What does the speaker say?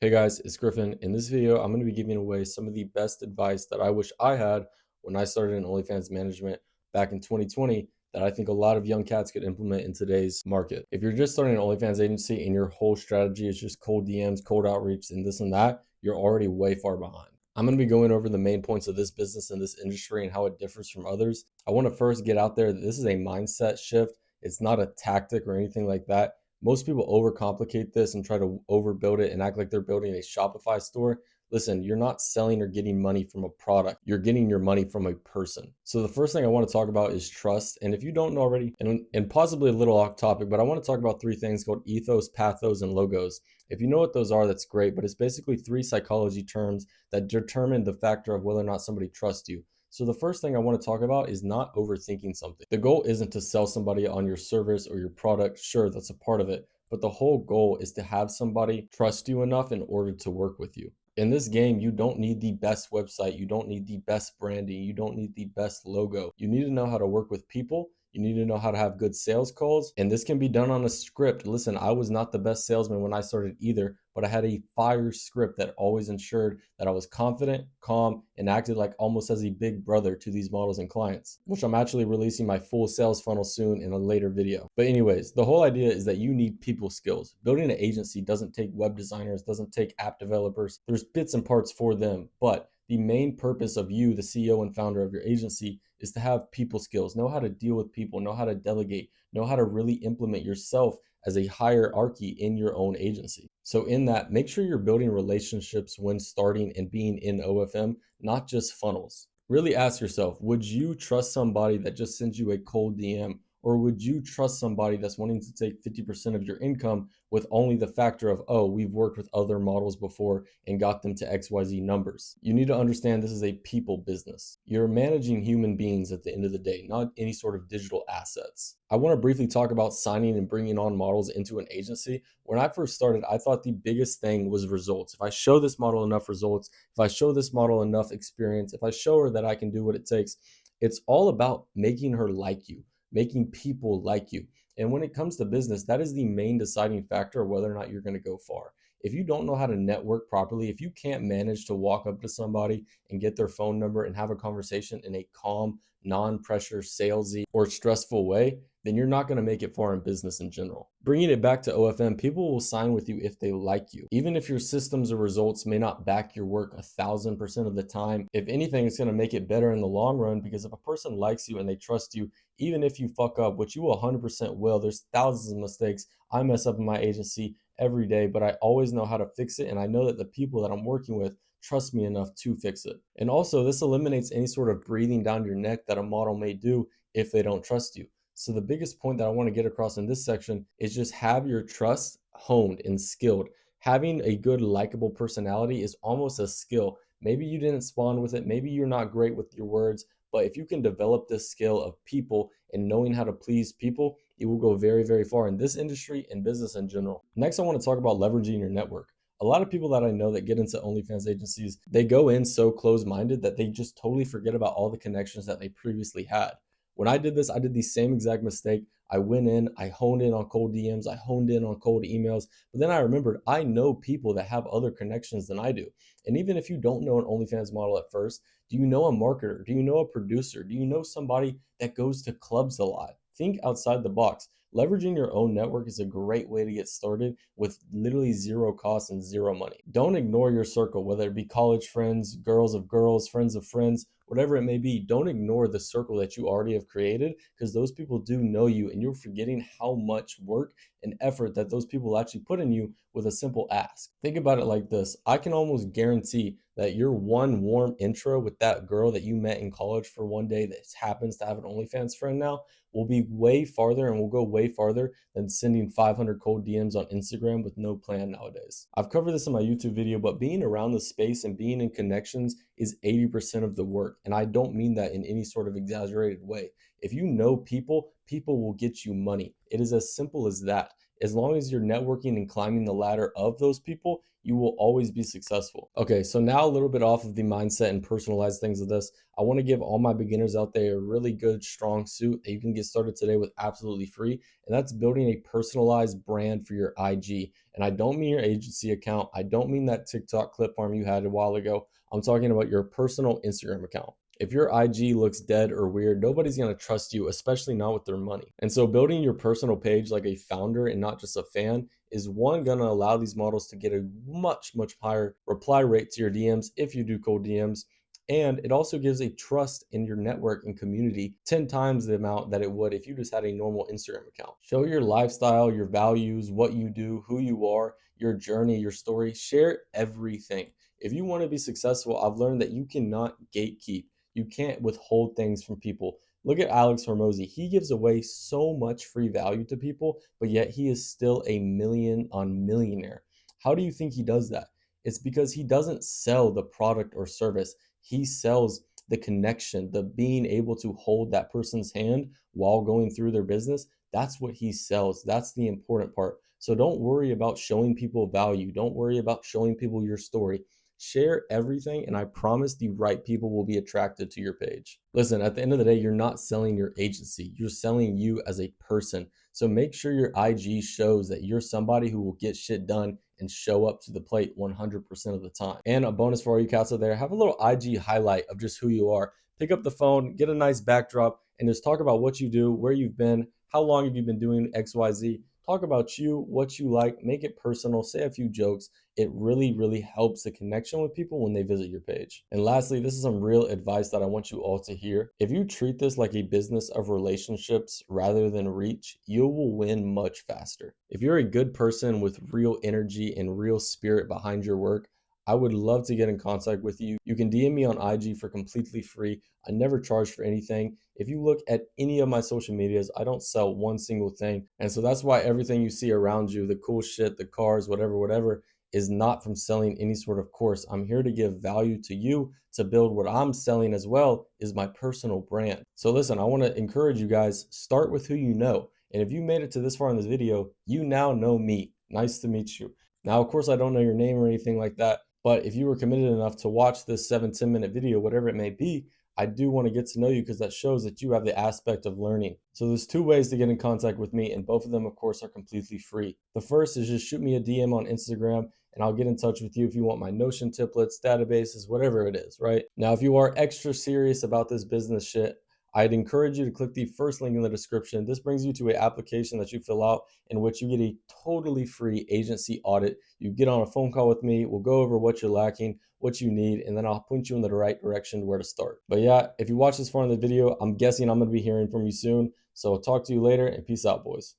Hey guys, it's Griffin. In this video, I'm going to be giving away some of the best advice that I wish I had when I started in OnlyFans management back in 2020 that I think a lot of young cats could implement in today's market. If you're just starting an OnlyFans agency and your whole strategy is just cold DMs, cold outreach, and this and that, you're already way far behind. I'm going to be going over the main points of this business and this industry and how it differs from others. I want to first get out there that this is a mindset shift. It's not a tactic or anything like that. Most people overcomplicate this and try to overbuild it and act like they're building a Shopify store. Listen, you're not selling or getting money from a product. You're getting your money from a person. So the first thing I want to talk about is trust. And if you don't know already, and possibly a little off topic, but I want to talk about three things called ethos, pathos, and logos. If you know what those are, that's great. But it's basically three psychology terms that determine the factor of whether or not somebody trusts you. So the first thing I want to talk about is not overthinking something. The goal isn't to sell somebody on your service or your product. Sure, that's a part of it. But the whole goal is to have somebody trust you enough in order to work with you. In this game, you don't need the best website. You don't need the best branding. You don't need the best logo. You need to know how to work with people. You need to know how to have good sales calls. And this can be done on a script. Listen, I was not the best salesman when I started either, but I had a fire script that always ensured that I was confident, calm, and acted like almost as a big brother to these models and clients, which I'm actually releasing my full sales funnel soon in a later video. But anyways, the whole idea is that you need people skills. Building an agency doesn't take web designers, doesn't take app developers. There's bits and parts for them, but the main purpose of you, the CEO and founder of your agency, is to have people skills, know how to deal with people, know how to delegate, know how to really implement yourself as a hierarchy in your own agency. So in that, make sure you're building relationships when starting and being in OFM, not just funnels. Really ask yourself, would you trust somebody that just sends you a cold DM? Or would you trust somebody that's wanting to take 50% of your income with only the factor of, oh, we've worked with other models before and got them to XYZ numbers? You need to understand this is a people business. You're managing human beings at the end of the day, not any sort of digital assets. I want to briefly talk about signing and bringing on models into an agency. When I first started, I thought the biggest thing was results. If I show this model enough results, if I show this model enough experience, if I show her that I can do what it takes, it's all about making her like you, making people like you. And when it comes to business, that is the main deciding factor of whether or not you're going to go far. If you don't know how to network properly, if you can't manage to walk up to somebody and get their phone number and have a conversation in a calm, non-pressure, salesy, or stressful way, then you're not going to make it far in business in general. Bringing it back to OFM, people will sign with you if they like you. Even if your systems or results may not back your work 1,000% of the time, if anything, it's going to make it better in the long run, because if a person likes you and they trust you, even if you fuck up, which you 100% will, there's thousands of mistakes. I mess up in my agency every day, but I always know how to fix it. And I know that the people that I'm working with trust me enough to fix it. And also, this eliminates any sort of breathing down your neck that a model may do if they don't trust you. So the biggest point that I want to get across in this section is just have your trust honed and skilled. Having a good, likable personality is almost a skill. Maybe you didn't spawn with it. Maybe you're not great with your words, but if you can develop this skill of people and knowing how to please people, it will go very, very far in this industry and business in general. Next, I want to talk about leveraging your network. A lot of people that I know that get into OnlyFans agencies, they go in so close-minded that they just totally forget about all the connections that they previously had. When I did this, I did the same exact mistake. I went in, I honed in on cold DMs, I honed in on cold emails, but then I remembered I know people that have other connections than I do. And even if you don't know an OnlyFans model at first, do you know a marketer? Do you know a producer? Do you know somebody that goes to clubs a lot? Think outside the box. Leveraging your own network is a great way to get started with literally zero cost and zero money. Don't ignore your circle, whether it be college friends, girls of girls, friends of friends, whatever it may be. Don't ignore the circle that you already have created, because those people do know you and you're forgetting how much work and effort that those people actually put in you with a simple ask. Think about it like this. I can almost guarantee that your one warm intro with that girl that you met in college for one day that happens to have an OnlyFans friend now will be way farther and will go way farther than sending 500 cold DMs on Instagram with no plan nowadays. I've covered this in my YouTube video, but being around the space and being in connections is 80% of the work. And I don't mean that in any sort of exaggerated way. If you know people, people will get you money. It is as simple as that. As long as you're networking and climbing the ladder of those people, you will always be successful. Okay, so now a little bit off of the mindset and personalized things of this, I want to give all my beginners out there a really good, strong suit that you can get started today with absolutely free. And that's building a personalized brand for your IG. And I don't mean your agency account. I don't mean that TikTok clip farm you had a while ago. I'm talking about your personal Instagram account. If your IG looks dead or weird, nobody's going to trust you, especially not with their money. And so building your personal page like a founder and not just a fan is one going to allow these models to get a much higher reply rate to your DMs if you do cold DMs. And it also gives a trust in your network and community 10 times the amount that it would if you just had a normal Instagram account. Show your lifestyle, your values, what you do, who you are, your journey, your story. Share everything. If you want to be successful, I've learned that you cannot gatekeep. You can't withhold things from people. Look at Alex Hormozy. He gives away so much free value to people, but yet he is still a million on millionaire. How do you think he does that? It's because he doesn't sell the product or service. He sells the connection, the being able to hold that person's hand while going through their business. That's what he sells. That's the important part. So don't worry about showing people value. Don't worry about showing people your story. Share everything, and I promise the right people will be attracted to your page. Listen, at the end of the day, you're not selling your agency, you're selling you as a person. So make sure your IG shows that you're somebody who will get shit done and show up to the plate 100% of the time. And a bonus for all you cats out there, have a little IG highlight of just who you are. Pick up the phone, get a nice backdrop, and just talk about what you do, where you've been, how long have you been doing XYZ. Talk about you, what you like, make it personal, say a few jokes. It really helps the connection with people when they visit your page. And lastly, this is some real advice that I want you all to hear. If you treat this like a business of relationships rather than reach, you will win much faster. If you're a good person with real energy and real spirit behind your work, I would love to get in contact with you. You can DM me on IG for completely free. I never charge for anything. If you look at any of my social medias, I don't sell one single thing. And so that's why everything you see around you, the cool shit, the cars, whatever, is not from selling any sort of course. I'm here to give value to you to build what I'm selling as well is my personal brand. So listen, I want to encourage you guys, start with who you know. And if you made it to this far in this video, you now know me. Nice to meet you. Now, of course, I don't know your name or anything like that, but if you were committed enough to watch this 7-10 minute video, whatever it may be, I do want to get to know you because that shows that you have the aspect of learning. So there's two ways to get in contact with me, and both of them, of course, are completely free. The first is just shoot me a DM on Instagram, and I'll get in touch with you if you want my Notion templates, databases, whatever it is, right? Now, if you are extra serious about this business shit, I'd encourage you to click the first link in the description. This brings you to an application that you fill out in which you get a totally free agency audit. You get on a phone call with me. We'll go over what you're lacking, what you need, and then I'll point you in the right direction where to start. But yeah, if you watch this far in the video, I'm guessing I'm going to be hearing from you soon. So I'll talk to you later, and peace out, boys.